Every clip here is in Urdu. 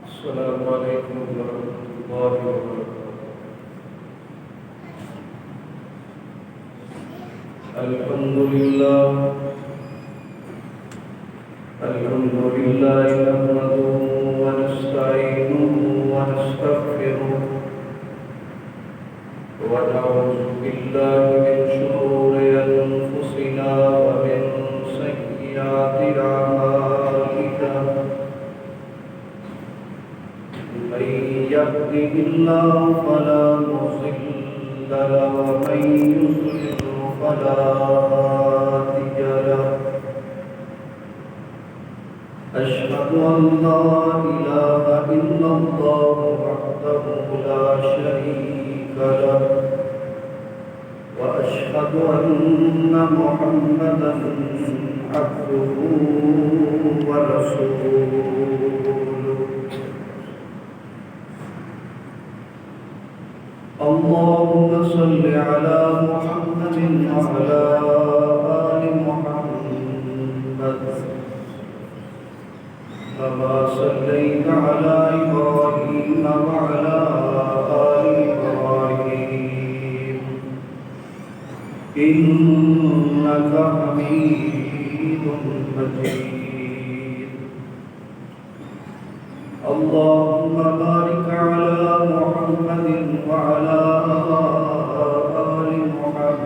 السلام علیکم ورحمۃ اللہ وبرکاتہ۔ الحمد للہ نحمده ونستعینه ونستغفره ونعوذ باللہ من شرور انفسنا ومن سیئات اعمالنا، من يهده الله فلا مضل له ومن يضلل فلا هادي له، أشهد أن لا إله إلا الله وحده لا شريك له، وأشهد أن محمدا عبده ورسوله. اللهم صل على محمد وعلى آل محمد كما صليت على إبراهيم وعلى آل إبراهيم إنك حميد مجيد. اللهم بارك على محمد وعلى آل محمد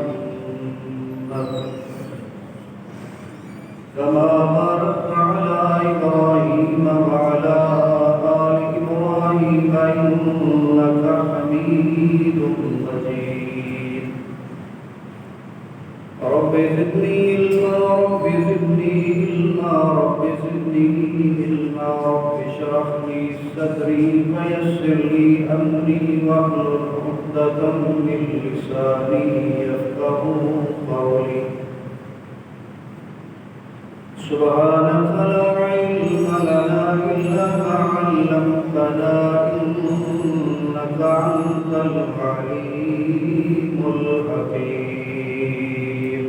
كما باركت على إبراهيم وعلى آل إبراهيم إنك حميد مجيد. رب زدني علما رب زدني علما رب زدني علما رب اشرح لي صدري ويسر لي أمري واحلل عقدة من لساني يفقهوا قولي. سبحانك لا علم لنا إلا ما علمتنا إنك أنت العليم الحكيم.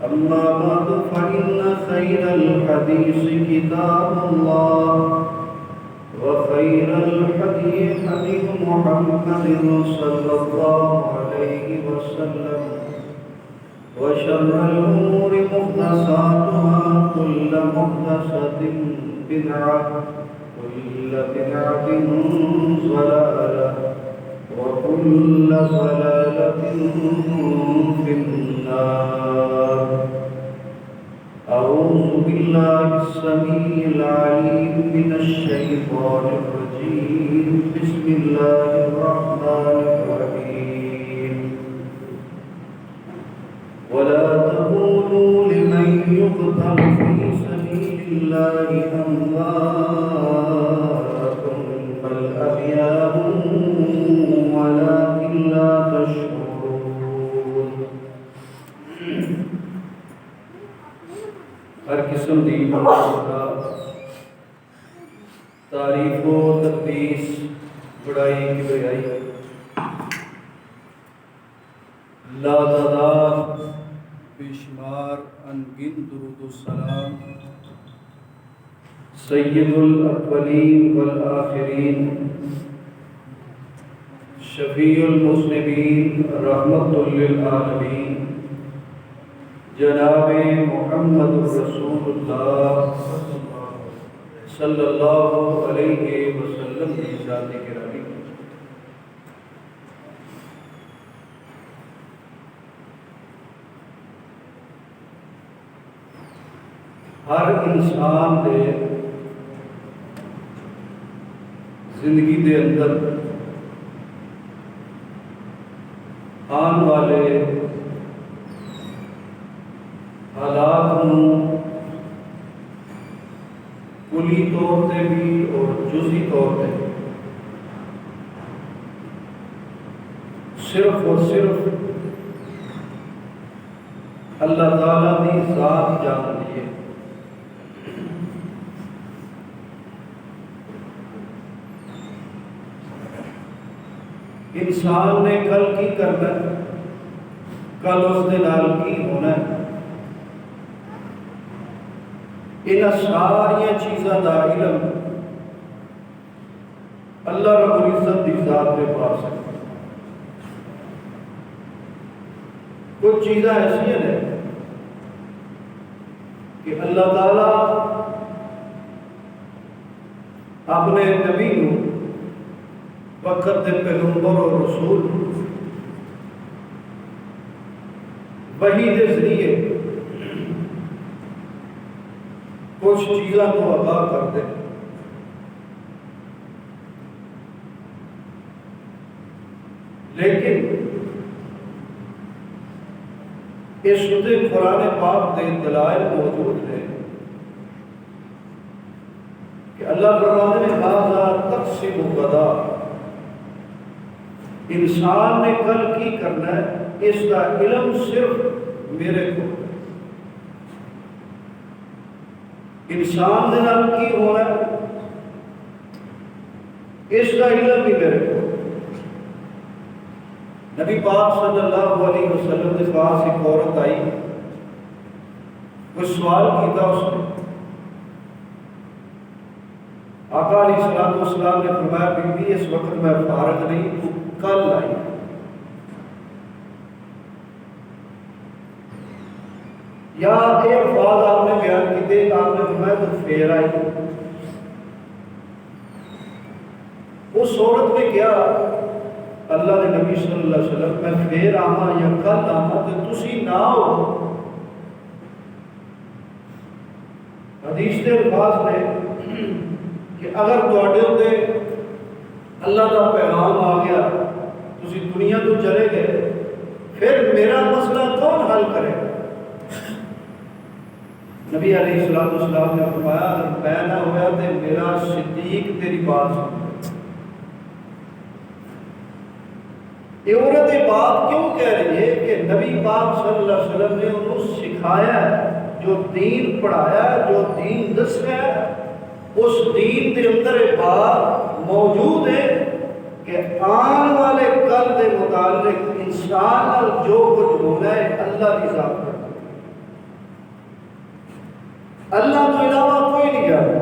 أما بعد فإن خير الحديث كتاب الله وخير الهدي هدي محمد صلى الله عليه وسلم وشر الأمور محدثاتها كل محدثة بدعة وكل بدعة ضلالة وكل ضلالة في النار. أعوذ بالله السميع العليم من الشيطان الرجيم. بسم الله الرحمن الرحيم. ولا تقولوا لمن يقتل في سبيل الله أموات بل أحياء ولكن لا تشعرون. ہر قسم کی تعریف و تقدیس بڑائی کی بڑائی لا تعداد بے شمار انگن درود و سلام سید الاولین والآخرین شفیع المذنبین رحمت للعالمین جناب محمد رسول اللہ صلی اللہ علیہ وسلم کی ذات گرامی. ہر انسان دے زندگی دے اندر آن والے حالات کلی طور پہ بھی اور جزئی طور پہ صرف اور صرف اللہ تعالیٰ کی ذات جانتی ہے. انسان نے کل کی کرنا، کل اس دے نال کی ہونا ہے، ان ساری چیزاں دا علم اللہ رب العزت کی ذات کے پاس ہے۔ کچھ چیزاں ایسی ہیں کہ اللہ تعالیٰ اپنے نبی کو وقت دے پیغمبر اور رسول وحی کے ذریعے کچھ چیزاں کو آگاہ کر دے، لیکن اس سے قرآن پاک کے دلائل موجود ہیں کہ اللہ فرماتے ہیں ھذا تقسیم غدا، انسان نے کل کی کرنا ہے، اس کا علم صرف میرے کو، انسان دے نال کی ہونا ہے اس کا علم بھی میرے کو۔ نبی پاک صلی اللہ علیہ وسلم کے پاس ایک عورت آئی، کوئی سوال کیتا اس نے، آقا علیہ الصلوۃ والسلام نے فرمایا بی بی اس وقت میں فارغ نہیں، تو کل آئی۔ یا ایک الفاظ آپ نے بیان کیتے، آپ نے فرمایا تو پھر آئی۔ اس عورت نے کیا، اللہ کے نبی صلی اللہ علیہ وسلم میں پھر آما یا کل آما تو تسی نہ ہو۔ حدیث کے الفاظ نے کہ اگر تواڈے تے اللہ کا پیغام آ گیا، تسی دنیا تو چلے گئے، پھر میرا مسئلہ کون حل کرے گا؟ نبی علیہ الصلوۃ والسلام نے فرمایا اگر میں نہ ہوا تو میرا صدیق تیری بات سن۔ یہ عورت یہ بات کیوں کہہ رہی ہے کہ نبی پاک صلی اللہ علیہ وسلم نے انہوں سکھایا ہے، جو دین پڑھایا ہے، جو دین دسیا ہے، اس دین کے اندر یہ بات موجود ہے کہ آن والے کل کے متعلق انسان جو کچھ ہونا ہے اللہ کی ذات ہے، اللہ تو علاوہ کوئی نہیں جانتا۔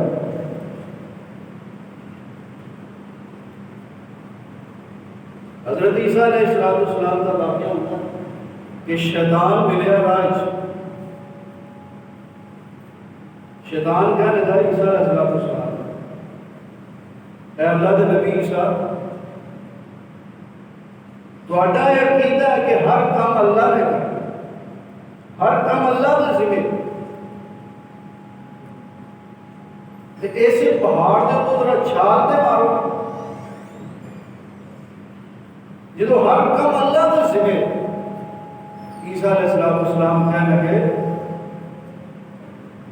حضرت عیسیٰ علیہ السلام کا واقعہ ہوتا کہ شیطان ملیا راج، شیطان کہنے لگا عیسیٰ علیہ السلام اے اللہ کے نبی عیسیٰ، تہاڈا یہ عقیدہ ہے کہ ہر کام اللہ نے کرنا، ہر کام اللہ کے ذمہ، ایسے پہاڑ دے تو ذرا چھال تے مارو، جدو ہر کام اللہ کے ذمہ۔ عیسیٰ علیہ السلام کہنے لگے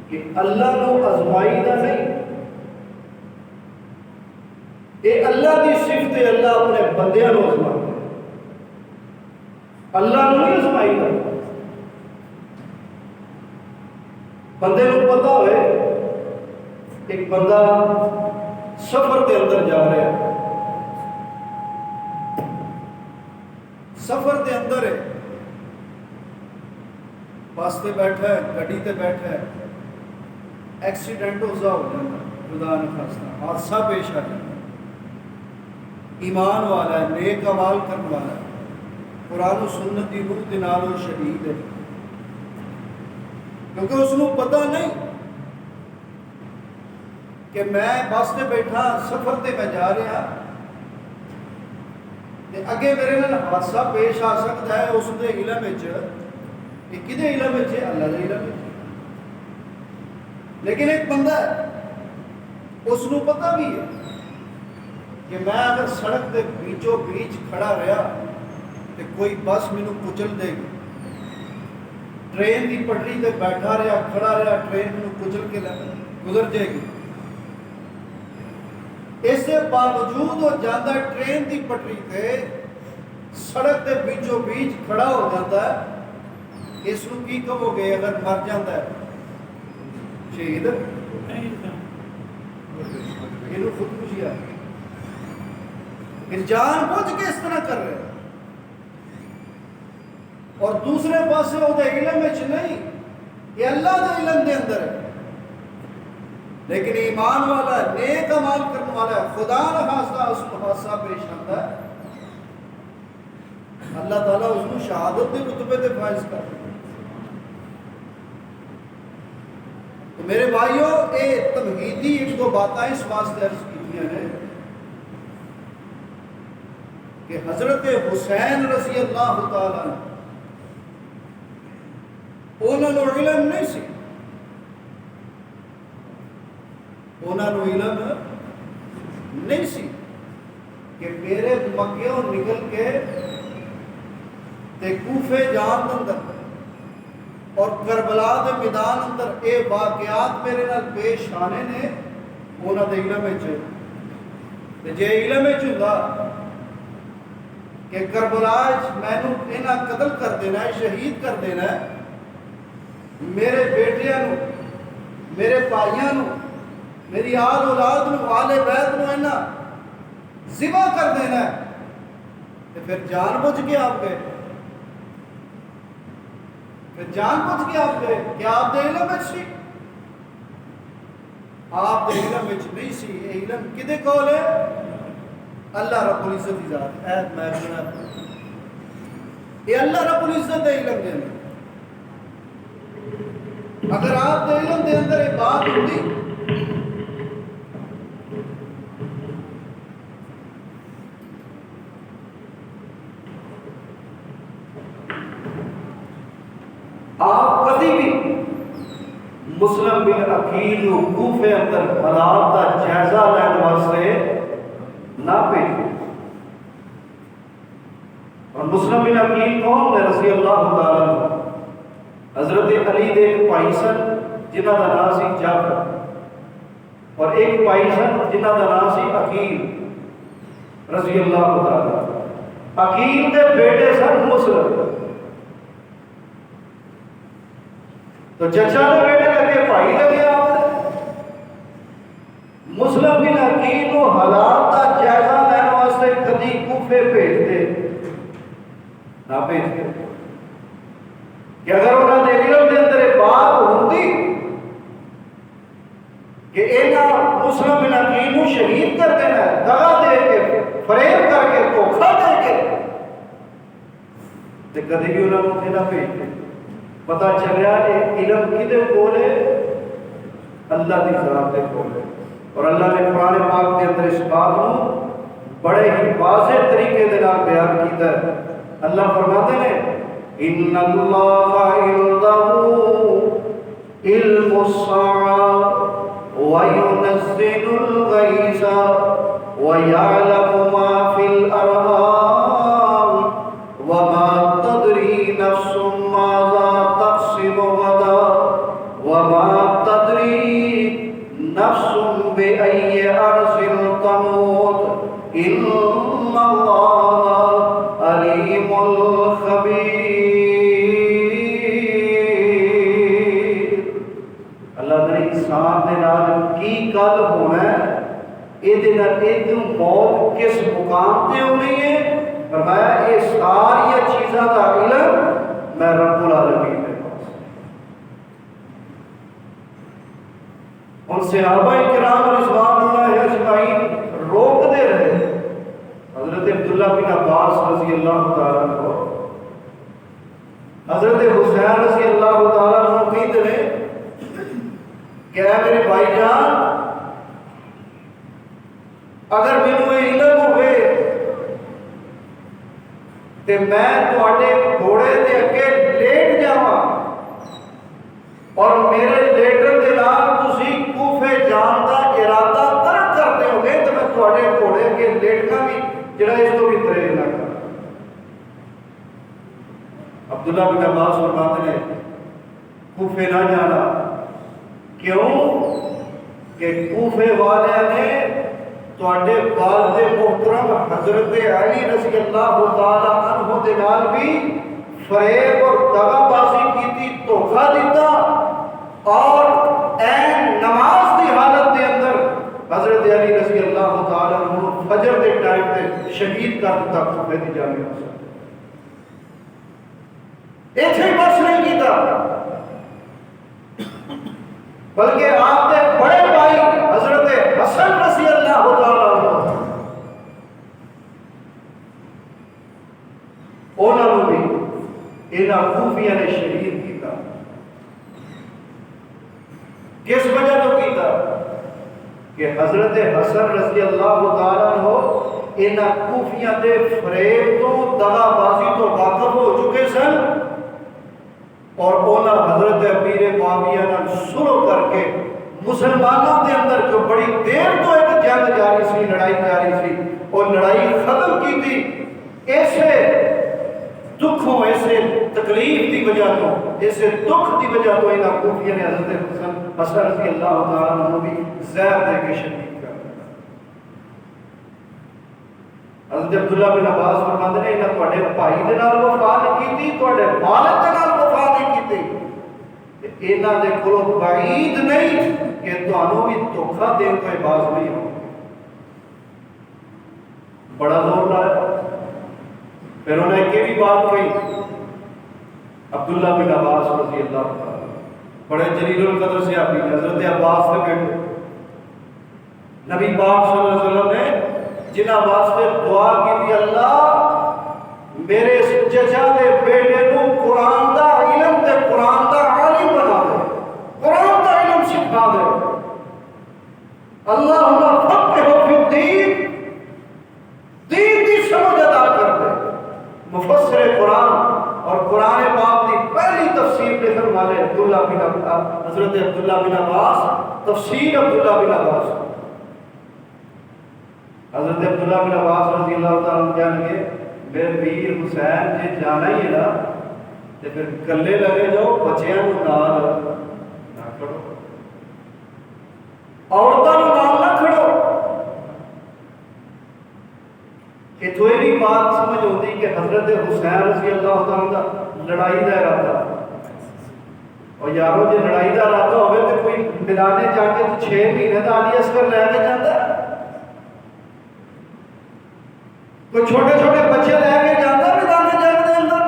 کہ اللہ کو ازمائی دا نہیں، یہ اللہ کی صفت ہے، اللہ اپنے بندیاں کو ازمائے، اللہ نہیں ازمائی دا۔ بندے کو پتا ہوئے ایک بندہ سفر کے اندر جا رہا ہے، سفر کے اندر ہے، بس تے بیٹھا ہے، گاڑی تے بیٹھا ہے، ایکسیڈنٹ ہو جاتا، خدا نہ خاصہ حادثہ پیش آ جاتا، ایمان والا ہے، نیک اعمال کرنے والا ہے، قرآن و سنت کی روح کے نال وہ شہید ہے، کیونکہ اس کو پتہ نہیں کہ میں بس تے بیٹھا سفر تے میں جا رہا تے اگے میرے نال حادثہ پیش آ سکتا ہے، اس دے علم وچ، یہ کدے علم وچ ہے؟ اللہ دے علم وچ۔ لیکن ایک بندہ ہے، اس کو پتہ بھی ہے کہ میں اگر سڑک دے بیچوں بیچ کھڑا رہا تو کوئی بس مینوں کچل دے گی، ٹرین کی پٹری تے بیٹھا رہا، کھڑا رہا، ٹرین مینوں کچل کے گزر جائے گی، اس کے باوجود وہ جانا ٹرین کی پٹری تے سڑک کے بیچوں بیچ کھڑا ہو جاتا ہے، اس کو کی کہو گے اگر مر جاتا ہے؟ شہید؟ یہ خودکشی ہے، جان بوجھ کے اس طرح کر رہے ہیں، اور دوسرے پاسے وہ علم وچ نہیں، یہ اللہ کے علم دے اندر ہے لیکن ایمان والا ہے، نیک عمل کرنے والا ہے، خدا نہ خاصہ اس کو حادثہ پیش آتا ہے، اللہ تعالیٰ اس کو شہادت کے رتبے تے فائز کر دے۔ تو میرے بھائیوں، یہ تمہیدی ایک دو باتیں اس واسطے عرض کی ہیں کہ حضرت حسین رضی اللہ تعالیٰ عنہ انہوں نے علم نہیں سی، انہوں نے علم نہیں سی کہ میرے مکیوں نکل کے تے کوفے جان اندر اور کربلا دے میدان اندر اے واقعات میرے نال پیش آنے نے انہوں دے علم تے جے علم ہوندا کہ کربلا میں نو انہاں قتل کر دینا ہے، شہید کر دینا ہے، میرے بیٹیاں نو، میرے بھائیاں نو، میری آل اولاد نو، آل بیت نو انہاں ذبح کر دینا ہے، تو پھر جان بوجھ کے آپ گئے، پھر جان بوجھ کے آپ گئے کہ آپ دے علم وچ سی، آپ دے علم وچ نہیں سی۔ یہ علم کدے کول ہے؟ اللہ رب العزت کی ذات ہے۔ میں کہنا یہ اللہ رب العزت دے علم دے اندر، اگر آپ دے علم دے اندر ایک بات ہوتی آپ کبھی بھی مسلم بن عقیل کو کوفے اندر حالات کا جائزہ لینے واسطے نہ بھیجو۔ اور مسلم بن عقیل کون ہے؟ رضی اللہ تعالیٰ عنہ حضرت علی دے ایک بھائی سن جنہ کا نام سی جعفر، اور ایک بھائی سن جنہ کا نام سی عقیل رضی اللہ تعالیٰ۔ عقیل دے بیٹے سن مسلم، تو چچا نے بیٹے لگے، بھائی لگے آپ مسلم بن عقیل کو حالات کا جائزہ لینے واسطے کدی کوفے بھیجتے نہ بھیجتے کہ اگر انہوں نے علم کے اندر ایک بات ہوتی کہ انہاں مسلم بن عقیل کو شہید کر دینا ہے، دغا دے کے، فریب کر کے، دھوکھا دے کے، تو کدی بھی انہوں نے نہ بھیجتے۔ پتہ چلیا کہ علم کدے کول ہے؟ اللہ کی ذات دے کول ہے۔ اور اللہ نے قرآن پاک کے اندر اس بات کو بڑے ہی واضح طریقے دے نال بیان کیتا ہے۔ اللہ فرماتے ہیں ان اللہ عنده علم الساعة وينزل الغيث ويعلم ما في الأرحام وما تدري نفس ماذا تكسب غدا وما تدري نفس بأي أرض تموت إن الله عليم خبیر۔ اللہ نے انسان دے نال کی کل ہونا ہے، یہ موت کس مقام تے ہونی ہے، فرمایا یہ ساری چیزاں کا علم میں رب العالمین کے پاس۔ ان صحابہ کرام رضوان اللہ اجمعین روکتے رہے، حضرت عبداللہ بن عباس رضی اللہ تعالیٰ عنہ، حضرت حسین رضی اللہ تعالیٰ عنہ کہتے ہیں کہ اے میرے بھائی جان، اگر مینوں علم ہوئے تے میں تواڈے گھوڑے دے اگے لیٹ جاواں اور میرے لیٹر دے نال تسی کوفے جان دا ارادہ ترک کر دیو گے تے میں تواڈے گھوڑے اگے لیٹنا بھی جڑا اس تو بھی پرہیز نہ کر۔ عبداللہ بن عباس فرماتے ہیں کوفے نہ جانا، کیوں کہ کوفے والے نے تواڈے والد محترم حضرت علی رضی اللہ تعالی عنہ دے نال بھی فریب اور دغا بازی کیتی، دھوکا دیتا، اور این نماز دی حالت دے اندر حضرت علی رضی اللہ تعالی عنہ فجر دے ٹائم تے شہید کر دیتا کوفے دی جامع سے۔ ایتھے بس نہیں کیتا، بلکہ آپ دے بڑے بھائی انہاں کوفیاں نے شہید کیتا. کس وجہ تو کیتا کہ حضرت حسن رضی اللہ تعالیٰ عنہ انہاں کوفیاں دے فریب تو دغا بازی تو واقف ہو چکے سن اور انہاں حضرت امیر معاویہ نال صلح کر کے مسلمانوں کے اندر جو بڑی دیر تو ایک جنگ جاری سی، لڑائی جاری سی، اور لڑائی ختم کی تھی ایسے دکھوں، ایسے تکلیف دی وجہ تو، ایسے دکھ دی وجہ تو انہاں کوفیاں نے حضرت حسن رضی اللہ تعالیٰ عنہ بھی زہر دے کے شہید کر دیا. حضرت عبداللہ بن عباس فرماتے ہیں انہاں تواڈے بھائی دے نال وفا نہیں کیتی، تواڈے والد دے نال وفا نہیں کیتی، انہاں دے کولوں بعید نہیں کہ تانوں بھی دھوکھا دین تو باز نہیں ہو. بڑا زور لایا. پھر انہوں نے یہ بھی بات کہی، عبداللہ بن عباس رضی اللہ عنہ بڑے جلیل القدر سے آپ حضرت عباس کے بیٹے نبی پاک صلی اللہ علیہ وسلم نے جنہاں واسطے دعا کی تھی، اللہ میرے اس چچا دے بیٹے کو قرآن دا علم تے قرآن دا عالم بنا دے، قرآن دا علم سکھا دے. اللہم فقہہ فی الدین، دین دی سمجھ عطا کر دے. مفسر قرآن اور قرآن پاک کی پہلی تفسیر لکھن والے حضرت عبداللہ بن عباس، تفسیر عبداللہ بن عباس. حضرت عبداللہ بن عباس رضی اللہ تعالیٰ عنہ کہنے لگے میرے پیر حسین جی جانا ہی ہے نا تو پھر کلے لگے جاؤ، بچیاں کو نال نہ کھڑو، عورتوں کو نال نہ کھڑو. اتو یہ بھی بات سمجھ ہوتی کہ حضرت حسین رضی اللہ تعالیٰ کا لڑائی کا ارادہ، اور یارو جی لڑائی کا ارادہ ہوئے تو کوئی میدان جا کے 6 مہینے کا علی اصغر لے کے جاتا ہے، کوئی چھوٹے چھوٹے بچے لے کے جاتا میدان جنگ کے اندر.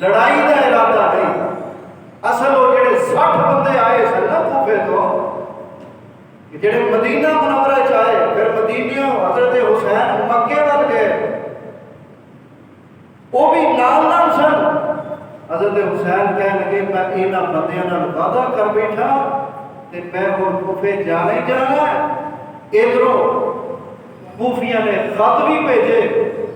لڑائی کا ارادہ نہیں. اصل وہ جڑے 60 بندے آئے سن نا کوفے تو، جڑے مدینہ منورہ چاہے، پھر مدینہ حضرت حسین مکے وال گئے، وہ بھی نال نال سن. حضرت حسین کہنے لگے میں انہاں بندیاں نال وعدہ کر بیٹھا تے میں ہن کوفے جانا ہی جانا ہے. ادھروں کوفیاں نے خط بھی بھیجے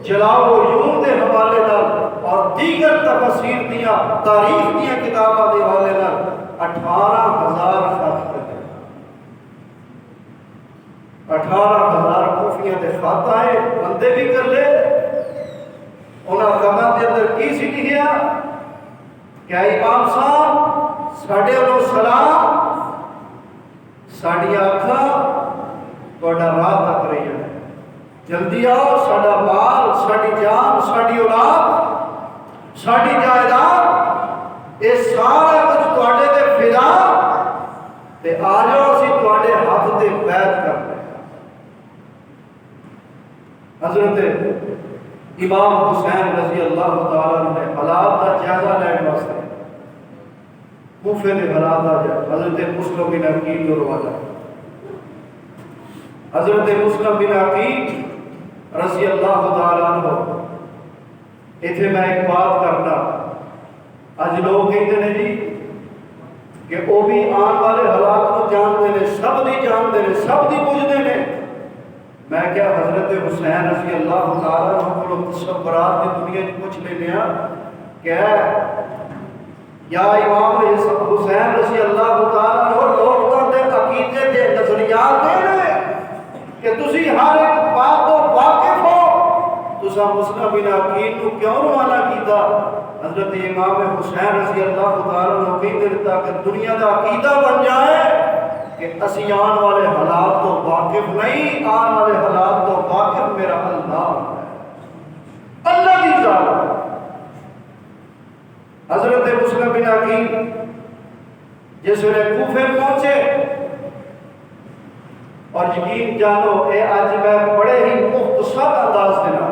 جلاؤ یوم دے حوالے نال اور دیگر تفاسیر دیاں تاریخ دیاں کتاباں دے حوالے نال 18,000 خط بھیجے. 18,000 کوفیاں دے خط آئے، بندے بھی کر لے. انہاں خطاں دے اندر کی سی لکھیا کہ امام صاحب ساڈے والوں سلام، ساڈیاں اکھاں تہاڈا راہ تک رہی ہیں، جلدی آؤ، ساڈا مال، ساڈی جان، ساڈی اولاد، ساڈی جائیداد، یہ سارا کچھ تہاڈے تے فدا تے آ جاؤ اسی تہاڈے ہاتھ تے بیعت کر رہے ہیں. حضرت امام حسین رضی اللہ تعالیٰ عنہ نے حالات کا جائزہ لینے واسطے کوفے کے حالات کا حضرت مسلم بن عقیل کو روانہ. حضرت مسلم بن عقیل رضی اللہ تعالیٰ عنہ، اتنے میں ایک بات کرنا. اج لوگ کہتے ہیں جی کہ وہ بھی آن والے حالات کو جانتے ہیں، سب دی جانتے ہیں، سب دی بجھتے ہیں. میں کیا حضرت حسین رضی اللہ تعالیٰ عنہ کو تصورات کی دنیا پوچھ لینے کہ یا امام حسین رضی اللہ تعالیٰ عنہ لوگوں کے عقیدے کے نظریات دے کہ تسی ہر ایک بات کو واقف ہو. تسا مسلم بن عقیل کو کیوں روانہ کیتا؟ حضرت امام حسین رضی اللہ تعالیٰ عنہ کہتے ہیں تاکہ دنیا کا عقیدہ بن جائے کہ اسی آن والے حالات تو واقف نہیں، آن والے حالات تو واقف میرا اللہ ہے، اللہ کی ذات. حضرت مسلم بن عقیل جس ویلے کوفے پہنچے، اور یقین جانو اے آج میں بڑے ہی مختصر انداز دینا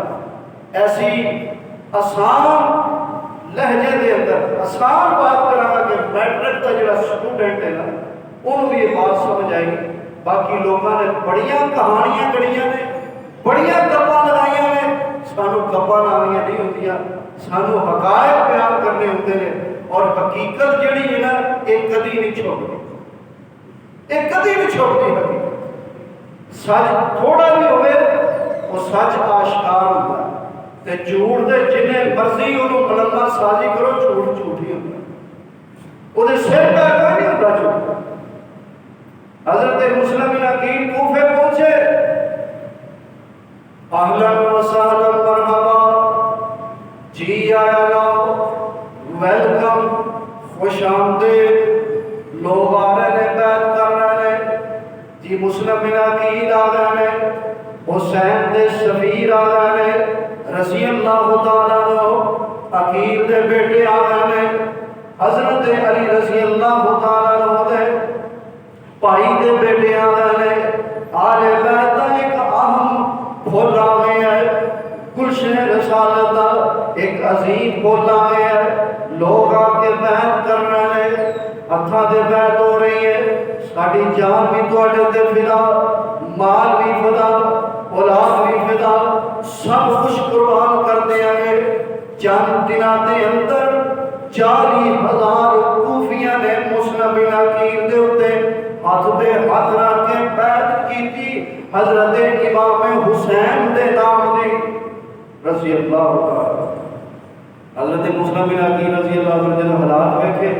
ایسی آسان لہجے دے اندر آسان بات کرانا کہ میٹرک کا جڑا سٹوڈنٹ ہے نا انہوں بھی یہ بات سمجھ آئے گی. باقی لوگوں نے بڑیاں کہانیاں گڑیاں نے، بڑیاں گپاں لگائیاں نے، سانو گپاں لگائیاں نہیں ہوندیاں. سانو حقائق بیان کرنے ہوتے ہیں اور حقیقت جڑی ہے نا یہ کدی نہیں چھوڑتی، یہ کدی نہیں چھوڑتی حقیقت۔ سچ تھوڑا بھی ہوئے وہ سچ آشکار ہوتا ہے تے جھوٹ دے جنہیں مرضی انہوں ملمہ سازی کرو جھوٹ جھوٹ ہی ہوتا ہے، وہ دے سر پہ کوئی نہیں ہوتا جھوٹ۔ حضرت مسلم بن عقیل کوفے پہنچے، اہلاً و سہلاً مرحبا، جی آیا لاؤ، ویلکم، خوش آمدید، لوگ آ رہے ہیں بیعت کر رہے ہیں، جی مسلم بن عقیل آ رہے ہیں، حسین دے سفیر آ رہے ہیں، رضی اللہ تعالیٰ عنہ عقیل دے بیٹے آ رہے ہیں، حضرت علی رضی اللہ تعالیٰ عنہ دے بھائی دے بیٹے آ رہے ہیں، آل بیت دا ایک اہم پھول آ گیا ہے، گلشن رسالت دا ایک عظیم پھول آ گیا ہے، لوگ آ کے بیعت کر رہے ہیں، ہتھاں دے بیعت ہو رہی ہے، ساڈی جان بھی تواڈے تے فدا، مال بھی فدا، اولاد بھی فدا، سب کچھ قربان کر دیا گے۔ چند دنوں دے اندر 40,000 کوفیاں نے مسلم بن عقیل دے اوتے ہاتھ دے ہاتھ رکھ کے بیعت کیتی، حضرت امام حسین دے نام دی رضی اللہ تعالی۔ حضرت مسلم بن عقیل رضی اللہ عنہ نے حالات دیکھے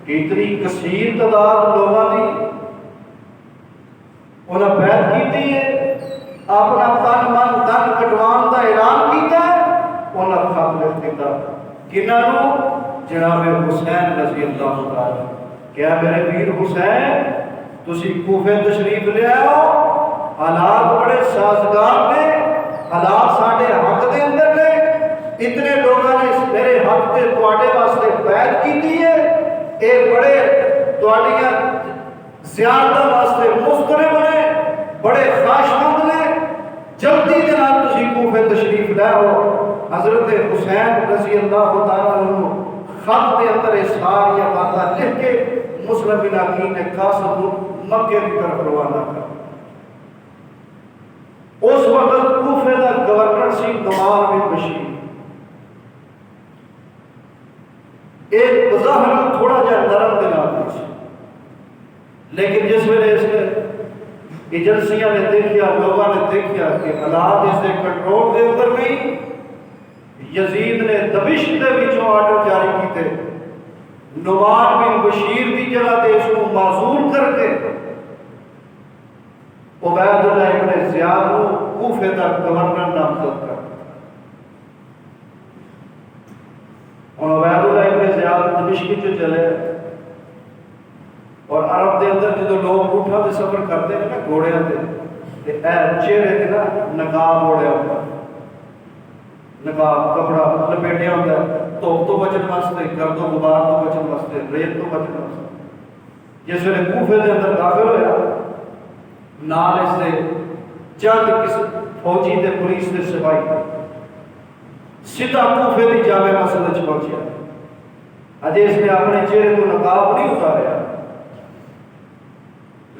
کہ اتنی کثیر تعداد لوگوں کی انہاں بیعت کیتی ہے، اپنا تن من دن کٹوان دا اعلان کیتا ہے، انہاں خط لکھ دیتا کنہاں نوں؟ جناب حسین رضی اللہ تعالی۔ کیا میرے ویر حسین تسی کوفے تشریف لے آؤ، حالات بڑے سازگار نے، حالات ساڈے حق دے اندر نے، اتنے لوگوں نے میرے حق تے تواڈے واسطے بیعت کیتی ہے، اے بڑے تواڈیاں زیارتاں واسطے مسترب نے، بڑے خواہشمند نے، جلدی دے نال تسی کوفے تشریف لے آؤ۔ حضرت حسین رضی اللہ تعالیٰ عنہ خط دے اندر ساری باتاں لکھ کے مسلم بن عقیل نے قاصد مکے کی طرف روانہ کر۔ اس وقت کوفے دا گورنر سی نعمان بن بشیر، ایک بظاہر تھوڑا جا نرم دل آدمی سی، لیکن جس ویلے اس نے ایجنسیاں نے دیکھیا، لوگوں نے دیکھیا کہ حالات اس کے کنٹرول دے اندر نہیں، یزید نے دمشق دے وچوں آرڈر جاری کیتے، نعمان بن بشیر دی جگہ تے اس کو معزول کر کے عبید اللہ ابن زیاد کو کوفے تک گورنر نامزد کر۔ اور عبید اللہ ابن زیاد دمشق چ چلے، اور عرب دے اندر جدو لوگ اٹھا دے سفر کرتے ہیں نا گھوڑیاں تے اے چہرے تے نا نقاب اوڑیا ہوتا، نقاب کپڑا لپیٹیا ہوتا ہے، دھوپ تو بچن واسطے، گرد و غبار تو بچن واسطے، ریت تو بچن واسطے۔ جس ویلے کوفے دے اندر داخل ہویا، نال اس دے چند کس فوجی تے پولیس دے سپاہی سیدھا کوفے دی جامع مسجد وچ پہنچیا۔ اجے اس نے اپنے چہرے تو نقاب نہیں اتاریا،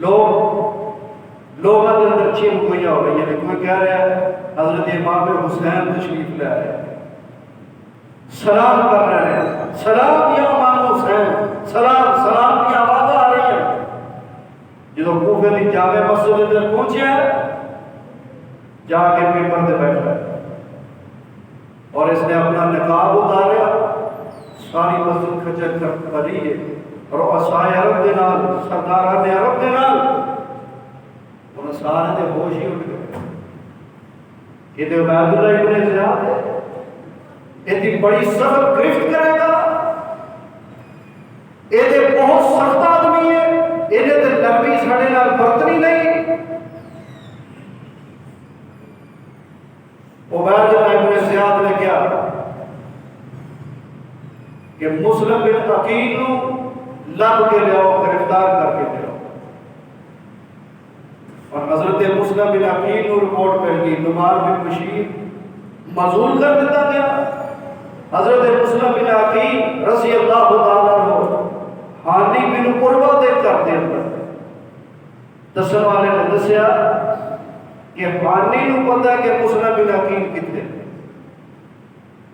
لوگوں کے اندر چیم گوئیاں ہو رہی ہیں، کوئی کہہ رہا ہے حضرت امام حسین تشریف لے آئے ہیں، سلام کر رہے ہیں، سلام یا امام حسین، سلام سلام کی آواز آ رہی ہے۔ جدو کوفے کی جامع مسجد اندر پہنچے جا کے ممبر پہ بیٹھا اور اس نے اپنا نقاب اتاریا، ساری مسجد کھچر کھڑی ہے، اور عصائے عرب دے نال، سرداران عرب دے نال، انہوں سارے دے ہوش ہی اٹھ گئے کہ عبید اللہ ابن زیاد ہے، یہ بڑی سخت گرفت کرے گا، یہ بہت سخت آدمی ہے، یہ لمبی ساڑے نال برتنی نہیں۔ عبید اللہ ابن زیاد نے کیا کہ مسلم بن عقیل کو لب کے لیاؤ، گرفتار کر کے لیاؤ، اور حضرت مسلم بن عقیل کو رپورٹ کر گئی، نعمان بن بشیر معزول کر دیتا گیا۔ حضرت مسلم بن عقیل رضی اللہ تعالیٰ عنہ حانی بن قربہ دے کر دے اندر دسن والے نے دسیا کہ حانی نو پتہ ہے کہ مسلم بن عقیل کتنے،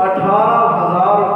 18,000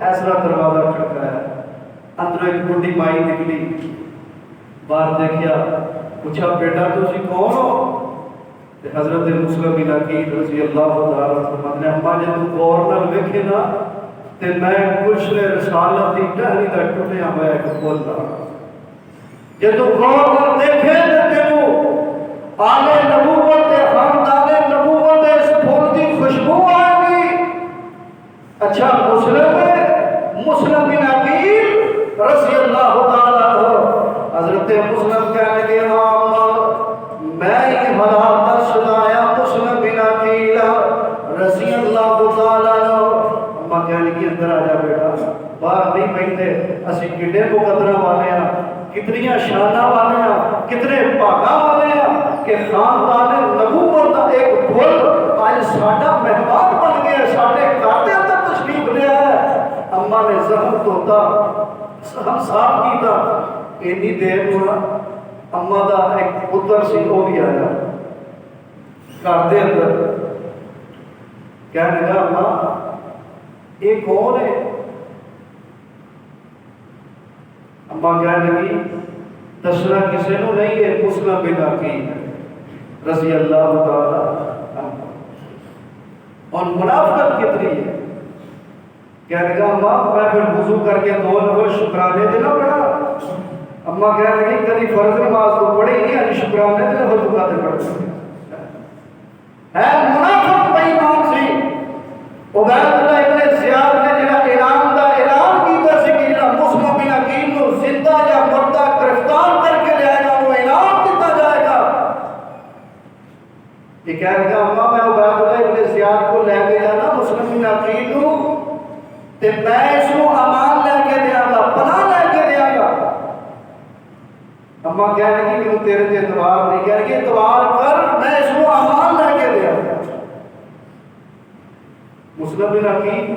ایسا دروازہ کھڑکایا، اندر ایک بڈھی مائی نکلی، باہر دیکھیا، پوچھا بیٹا تسی کون ہو؟ حضرت مسلم بن عقیل رضی اللہ تعالیٰ عنہ نے اما جے تو غور نال ویکھے نا تے میں کچھ رسالت دی ٹہنی دا ٹوٹیا ہوا ایک پھول لا، جے تو غور نال دیکھے تے تینوں آل نبوت تے خاندان نبوت اس پھول دی خوشبو آئے گی۔ اچھا مسلم بن عقیل رضی اللہ تعالیٰ عنہ حضرت مسلم کہنے لگے ہاں میں ہی حالات سنایا مسلم بن عقیل رضی اللہ تعالیٰ عنہ۔ اما کہنے لگی اندر آ جا بیٹا، باہر نہیں بیٹھتے، اسی کڈے مقدرہ والے ہیں، کتنی شانہ والے ہیں، کتنے بھاگا والے ہیں کہ خاندان نبوت کا ایک پھول آج ساڈا مہمان بن گیا، ساڈے گھر دے اندر تشریف لے آیا۔ اما نے زخم دھوتا، ہم صاف کیتا، اینی دیر ہونا اما دا ایک پتر سی وہ بھی آیا گھر دے اندر، کہنے لگا اما یہ کون ہے؟ اما کہنے لگی دسنا کسی نو نہیں ہے، مسلم بن عقیل رضی اللہ تعالی عنہ۔ اور منافقت کتنی ہے؟ کہنے لگا اما میں پھر وضو کر کے 2 نفل شکرانے دے نہ پڑھا؟ اما کہنے لگی کبھی فرض نماز تو پڑھی نہیں، ابھی شکرانے دے نفل تو کاتے پڑھتے ہے۔ منافق بے ایمان سی عبید اللہ ابن زیاد نے جڑا اعلان دا اعلان کیتا سی کہ جڑا مسلم بن عقیل نو زندہ یا مردہ گرفتار کر کے لے آئے گا وہ انعام دیتا جائے گا۔ یہ کہنے لگا اما میں عبید اللہ ابن زیاد کو لے کے جانا مسلم بن عقیل نو تے میں اس کو امان لے کے دیا گا، پناہ لے کے دیا گا۔ اما کہنے لگی کہ تیرے تے اعتبار نہیں، کہنے لگی اعتبار کر، میں اس کو امان لے کے دیا گا۔ مسلم بن عقیل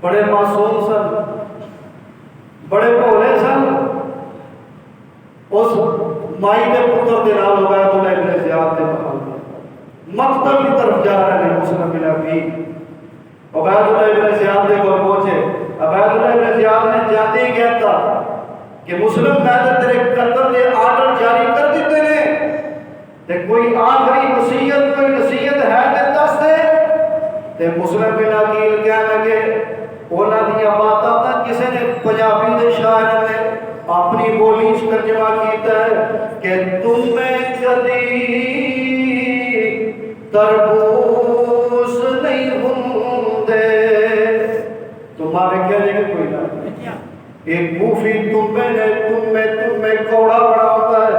بڑے معصوم سن، بڑے بھولے سن، اس مائی کے پتر دے نال عبید اللہ ابن زیاد دے محل مقتل کی طرف جا رہے ہیں۔ مسلم بن عقیل عبید اللہ ابن زیاد دے کو پہنچے، عبید اللہ ابن زیاد نے جاتے ہی کہتا کہ مسلم میں نے تیرے قتل دے آرڈر جاری کر دیتے نے تے کوئی آخری نصیحت کوئی نصیحت ہے تے دس دے۔ تے مسلم بن عقیل کہنے لگے انہاں دیاں باتاں تے کسے نے پنجابی دے شاعر نے اپنی بولی وچ ترجمہ کیتا ہے کہ تم میں کبھی تربوز نہیں ہوندے، تمہارے کہنے کے کوئی نہ ایک کوفی تم میں کوڑا بڑا ہوتا ہے،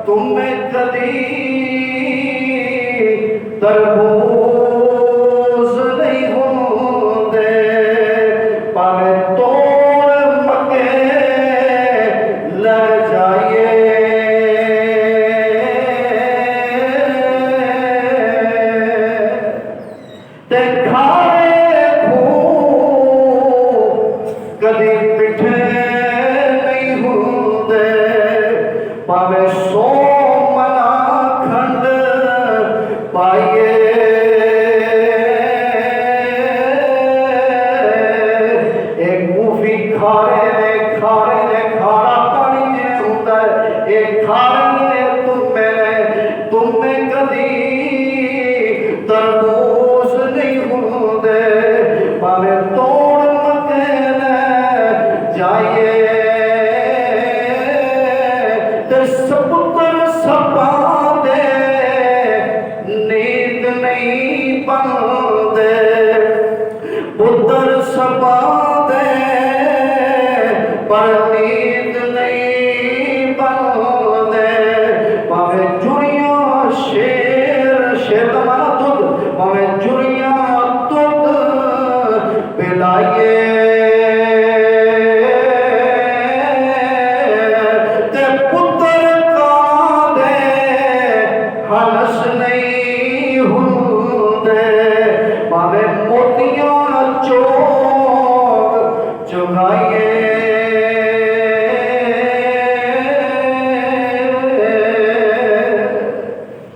تم میں کبھی تربوز نہیں ہوندے، پاوے توڑ مکے لگ جائیے، تے کھائے پھو کدی پٹھے نہیں ہوندے، پاوے سو منا کھنڈ پائیے، ایک موفی کھارے نے کھارا پانی جے ہوندا ہے، ایک کھارے نے تم میں کدی تربوز نہیں ہوندے، پاوے توڑ مکے لے جائیے، تے سپتر سپاں دے نیند نہیں بندے، پتر سپاں دے پر نیند نہیں بندے، پاوے جڑیاں شیر کا مانا دودھ، پاوے جڑیاں دودھ پلائیے، تے پتر کا دے ہلس نہیں ہوندے، پاوے موتیاں چوک چگائیے۔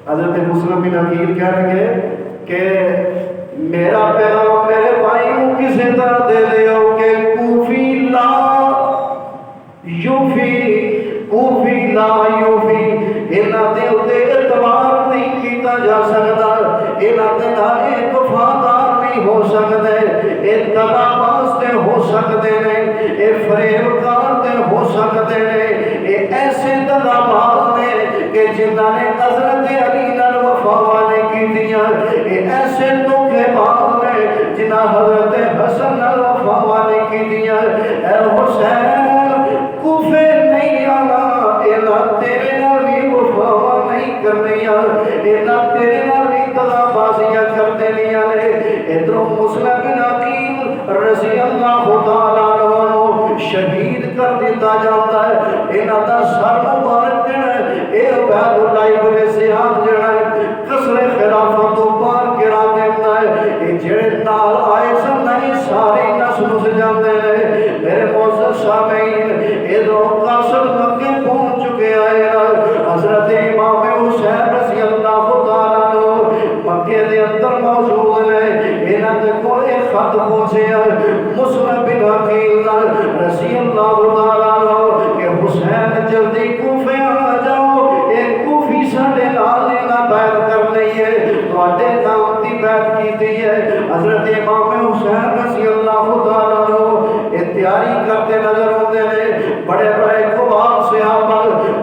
حضرت مسلم بن عقیل کہنے لگے کہ میرا پیغام میرے بھائی کو کسی طرح دے دیو، یوفی کوفی لا یوفی، انہاں دے اتے اعتبار نہیں کیتا جا سکتا، انہاں دے نال ایک وفادار نہیں ہو سکتے، ایک دغا باز تے ہو سکتے ہیں، ایک فریب کار تے ہو سکتے ہیں، ایک ایسے دغا باز نے کہ جنہاں نے حضرت علی نال وفا نے کی دیا، ایک ایسے دھوکے باز نے جنہاں حضرت حسن نال وفا نے کی دیا۔ اے حسین کوفے نہیں آنا، اینا تیرے نال بھی وفا نہیں کرنی، اینا تیرے نال بھی دغا بازیاں کر دینیاں نے۔ ادھروں مسلم بن عقیل رضی اللہ تعالیٰ عنہ شہید کر دیتا جاتا ہے، انہاں دا سر مبارک جڑا ہے اے عبید اللہ بن زیاد جڑا ہے قصر خلافت تو پار گرا دیتا ہے، اے جڑے نال آئے سن نہیں ساری نس نس جاندے ہیں۔ میرے معزز سامعین، ادھروں قاصد مکے پہنچ چکے آئے، حضرت امام حسین رضی اللہ تعالیٰ عنہ مکے دے اندر موجود ہیں، انہاں دے کول ایک خط پہنچے مسلم بن عقیل رضی اللہ تعالیٰ عنہ کہ حسین جلدی کوفے آ جاؤ، ایک کوفی ساڈے نال نہ بیعت کر لئی ہے، تواڈے نام دی بیعت کیتی ہے۔ حضرت امام حسین رضی اللہ تعالیٰ عنہ یہ تیاری کرتے نظر آتے ہیں، بڑے بڑے قبال صحابہ،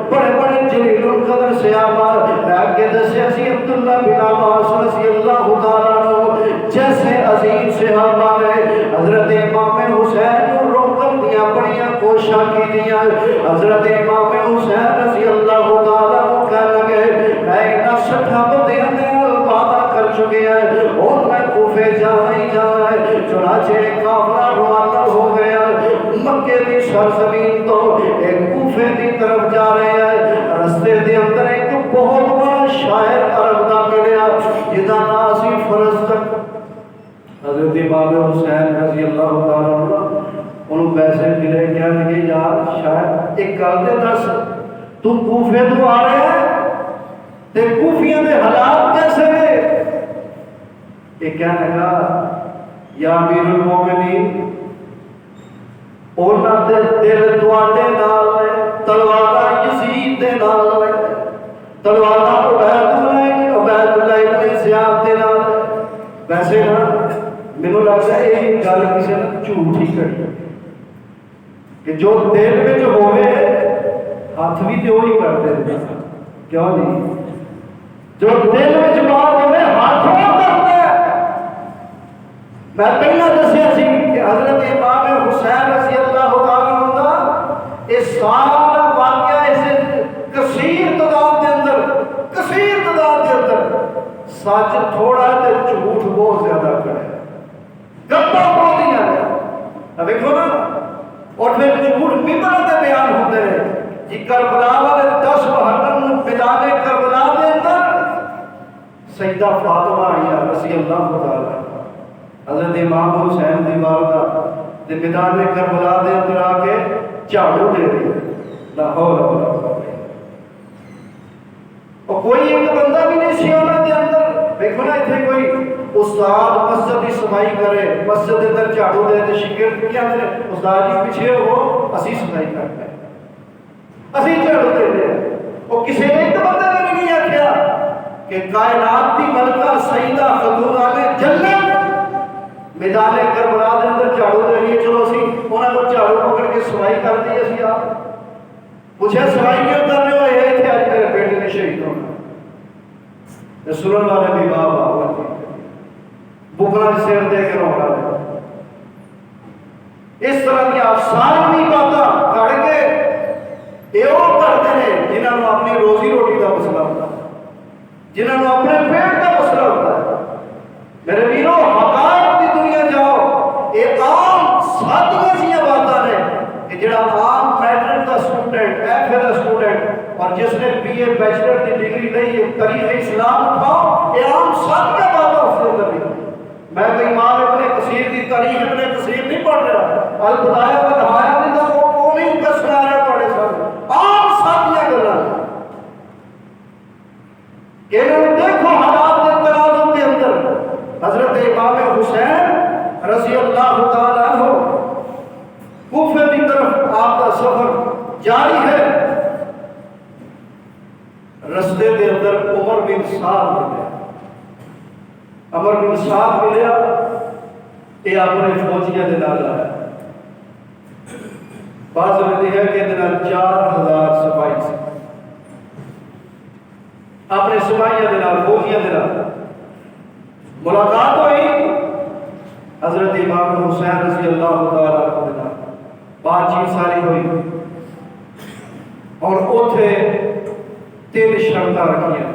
بڑے بڑے جلیل القدر صحابہ، آگے دسے سی عبداللہ بن عباس رضی اللہ تعالیٰ عنہ جیسے عظیم صحابہ نے حضرت امام حسین کو روکن دیا بڑیاں کوشاں کی دیا۔ حضرت امام حسین رضی اللہ تعالیٰ عنہ کہنے لگے میں انہاں 60 بندیاں نے وعدہ کر چکے ہیں اور میں کوفے جانا ہی جانا ہے۔ چنانچہ قافلہ روانہ ہو گیا، مکے کی سرزمین تو ایک کوفے کی طرف جا رہے ہیں۔ رستے دے اندر ایک بہت بڑا شاعر عرب دا ملیا جدا ناسی فرزدق حضرت امام حسین رضی اللہ تعالیٰ عنہ انہوں پیسے ملے کیا لگے یار شاید ایک گل تے دس تو کوفے تو آ رہے ہیں تے کوفیاں دے حالات کیسے نے؟ یہ کہنے لگا یا امیر المومنین انہاں دے دل تواڈے نال تلواراں یزید دے نال تلواراں عبید اللہ بن زیاد دے نال۔ ویسے نا مینوں لگدا ہے یہ گل کسی نے جھوٹ ہی کری کہ جو دل وچ ہوے ہاتھ بھی تے وہی کرتے ہیں، کیوں نہیں؟ جو دل وچ بات ہوے ہاتھ وہ کرتا ہے۔ میں پہلا دسیا سی کہ حضرت امام حسین رضی اللہ تعالیٰ عنہ اس سارا واقعہ اس کثیر تعداد کے اندر سچ تھوڑا تے جھوٹ بہت زیادہ کرے، گپاں بہت ہی ہیں۔ دیکھو نا، اور پھر جھوٹ ممبر تے بیان ہوتے ہیں جی کربلا والے 10 محرم میدان کربلا دے اندر سیدہ فاطمہ آئی رضی اللہ تعالیٰ حضرت امام حسین دی والدہ دے میدان کربلا دے اندر آ کے جھاڑو دے رہی ہے، لا حول ولا قوت۔ اور کوئی ایک بندہ بھی نہیں سی انہاں دے اندر۔ دیکھو نا اتنے کوئی استاد مسجد کی صفائی کرے، مسجد کے اندر جھاڑو دے تے شاگرد کیا کرے استاد جی پیچھے ہو اسی صفائی کرتے ہیں، اسی جھاڑو دیتے ہیں۔ اور کسی ایک بندے نے بھی نہیں آخیا کہ کائنات کی ملکہ سیدہ خاتون عالم جنت میدان کربلا دے اندر جھاڑو دے رہی ہے، چلو اسی انہاں کو جھاڑو پکڑ کے صفائی کر دی اسی آپ پوچھے صفائی کیوں کر رہے ہو؟ یہ تھے آج میرے بیٹے نے شہید ہونا۔ سنن والے بھی بابا بکرا سیر دے کے رونا ہے۔ اس طرح کی آسان بھی باتاں کر کے یہ وہ کرتے ہیں جنہوں نے اپنی روزی روٹی کا مسئلہ ہوتا ہے، جنہوں نے اپنے پیٹ کا مسئلہ ہوتا ہے۔ میرے ویرو حقائق کی دنیا جاؤ، یہ عام سادگی سی باتاں نے کہ جڑا عام میٹرک کا اسٹوڈنٹ، ایف اے کا اسٹوڈنٹ اور جس نے بی اے بیچلر کی ڈگری لی ہے تاریخ اسلام اٹھاؤ، یہ عام سادگی باتاں اس کے اندر نہیں۔ میں کوئی امام ابن کثیر کی تاریخ ابن کثیر نہیں پڑھ رہا، البدایہ والنہایہ نہیں تو وہ نہیں کس سنا رہا پڑھے سب عام سادگیاں گلاں کہ دیکھو حالات کے تناظر کے اندر حضرت امام حسین رضی اللہ تعالیٰ عنہ کوفے کی طرف آپ کا سفر جاری ہے۔ رستے دے اندر عمر بن سعد ملیا، عمر بن سعد ملیا، یہ اپنے فوجیاں دے نال آیا، بعض لکھتے ہیں کہ دے نال 4000 سپاہی سے، اپنے سپاہیاں دے نال، فوجیاں دے نال ملاقات ہوئی۔ حضرت امام حسین رضی اللہ تعالیٰ عنہ بات چیت ساری ہوئی اور اوتھے 3 شرطاں رکھیاں،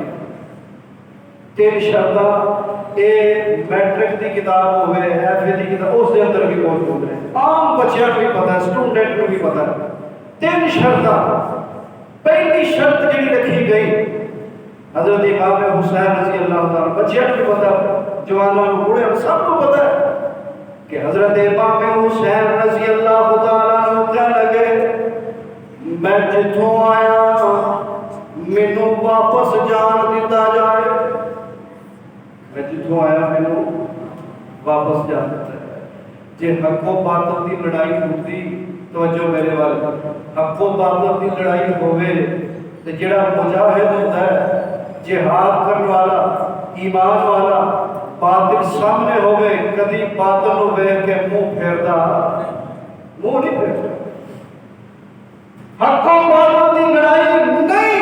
3 شرطاں، یہ میٹرک کی کتاب ہوئے، ایف اے کی کتاب، اس کے اندر بھی موجود ہے، عام بچیاں کو بھی پتہ ہے، اسٹوڈنٹ کو بھی پتہ ہے۔ 3 شرطاں۔ پہلی شرط جی رکھی گئی حضرت امام حسین رضی اللہ تعالیٰ، بچیاں کو بھی پتہ ہے، جوانوں کو، بوڑھے سب کو پتہ ہے کہ حضرت امام حسین رضی اللہ تعالیٰ عنہ کہنے لگے میں جتھوں آیا مینوں واپس جان دیتا جائے، میں جتھوں آیا مینوں واپس جان دیتا جائے۔ جے حق و باطل دی لڑائی ہوتی، توجہ میرے والے، حق و باطل دی لڑائی ہوئے تے جڑا مجاہد ہوتا ہے، جہاد کرنے والا، ایمان والا، باطل سامنے ہوئے، کدی باطل نو ویکھ کے منہ پھیردا، منہ نہیں پھیردا۔ حق و باطل دی لڑائی نہیں،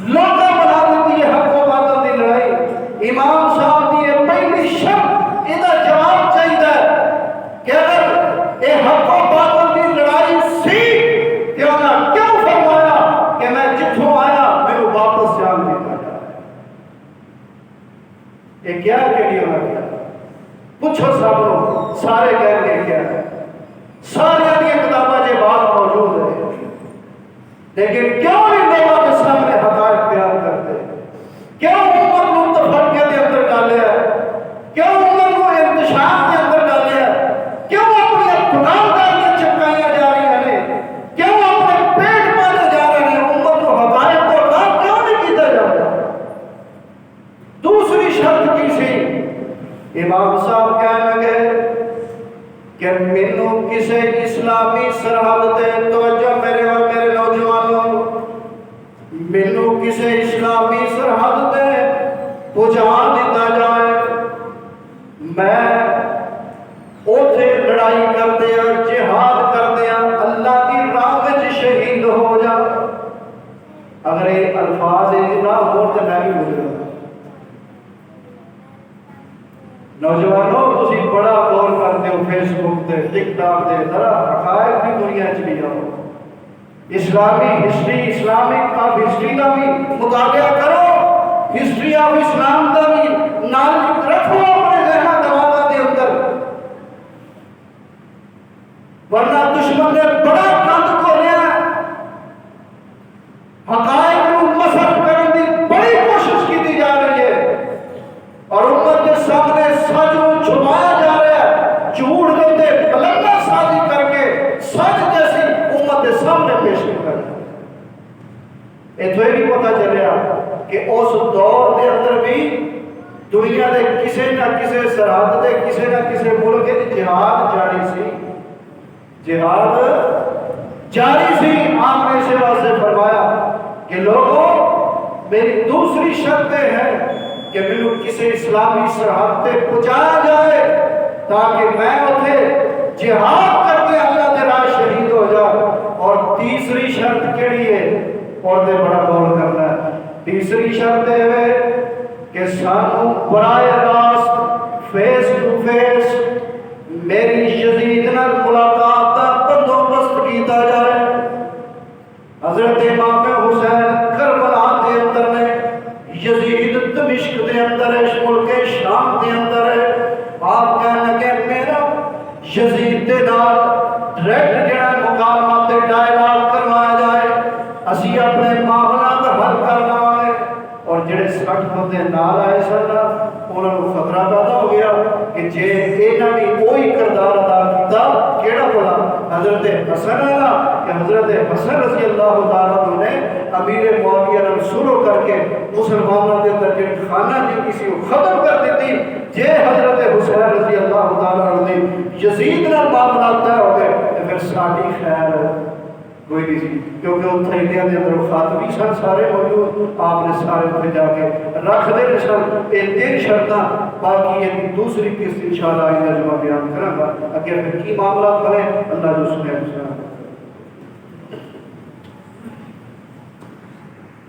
لوگاں بنا دیتی ہے حق و باطل دی لڑائی۔ امام صاحب دی یہ پہلی شرط، یہ جواب چاہیے کہ اگر یہ حق و باطل دی لڑائی سی کہ انہاں کیوں فرمایا کہ میں جتھوں آیا میرے واپس جان دیتا جائے۔ یہ کیا کہڑی ہونا کیا؟ پوچھو سب لوگ، سارے کہہ کے کیا ہے؟ سارے دیا کتابیں یہ بات موجود ہے، لیکن کیوں نہیں لوگوں کے سامنے حقائق بیان کرتے؟ کیوں امت کو تفرقے کے اندر ڈالیا ہے؟ کیوں امت کو انتشار کے اندر ڈالیا ہے؟ کیوں اپنی دکانداریاں چپکائیاں جا رہی ہیں؟ کیوں اپنے پیٹ پالے جا رہے ہیں؟ امت کو حقائق کو ادا کیوں نہیں کیتا جاتا؟ دوسری شرط کی سی، امام صاحب کہنے لگے کہ مینوں کسے اسلامی سرحد دے، توجہ میرے اور میرے نوجوانوں، مینوں کسے اسلامی سرحد دے پہنچا دیتا جائے، میں اوتھے لڑائی کر دیا، جہاد کر دیا، اللہ کی راہ میں شہید ہو جا۔ اگر یہ الفاظ نہ ہو تو میں بھی بول رہا ہوں۔ نوجوانوں تسی بڑا غور کرتے ہو فیس بک تے، ٹک ٹاک دے، ذرا حقائق کی دنیا چ بھی جاؤ، اسلامی ہسٹری، اسلامک آف ہسٹری کا بھی مطالعہ کرو، ہسٹری آف اسلام کا بھی نال رکھو اپنے ذہن دماغ کے اندر، ورنہ دشمن نے بڑا گند کھولیا ہے، حقائق کو مسخ کرنے کی بڑی کوشش کی جا رہی ہے، اور امت کے سامنے سچ کو چھپایا جا رہا ہے، جھوٹ کے بلندہ سازی کر کے سچ جیسی امت کے سامنے پیش کر رہا ہے۔ یہ تو بھی پتہ چلیا کہ اس دور کے اندر بھی دنیا کے کسی نہ کسی سرحد کے کسی نہ کسی ملک جہاد جاری سی، جہاد جاری سی۔ آپ نے اسے واسطے فرمایا کہ لوگوں میری دوسری شرط ہے کہ مینوں کسی اسلامی سرحد تے پہنچایا جائے تاکہ میں اتنے جہاد کر کے اللہ کے راہ شہید ہو جاؤں۔ اور تیسری شرط کیڑی ہے؟ اور دے بڑا غور کرنا ہے۔ تیسری شرط ہے کہ سانو براہ راست فیس ٹو فیس میری یزید نال ملاقات کا بندوبست کیتا جائے۔ حضرت امام حسین کربلا کے اندر نے، یزید دمشق دے اندر ہے، ملک شام دے اندر ہے، آپ کہنے لگے میرا یزید دے نال ڈائریکٹ جڑا مکالمہ تے ڈائلاگ کروایا جائے، اسی اپنے معاملات حل کرنا ہے۔ اور جڑے 60 بندے نال آئے سن انہوں کو خطرہ پیدا ہو گیا کہ جے انہاں نے وہی کردار ادا کیتا کیڑا بڑا حضرت حسن والا کہ حضرت حسن رضی اللہ تعالیٰ عنہ نے امیر معاویہ نال سلو کر کے مسلمانوں کے اندر جن خانہ جن کسی کو ختم کر دیتی، جے حضرت حسین رضی اللہ تعالیٰ عنہ نے یزید نال معاملات طے ہو گئے تو پھر ساری خیر کوئی نہیں سی، کیونکہ اتنے انڈیا کے اندر خط بھی سن سارے موجود، آپ نے سارے اتنے جا کے رکھ دے سن یہ 3 شرطاں، باقی ایک دوسری قسط انشاءاللہ آئندہ جو میں بیان کروں گا، اگر پھر کی معاملات بنے اللہ جو سنے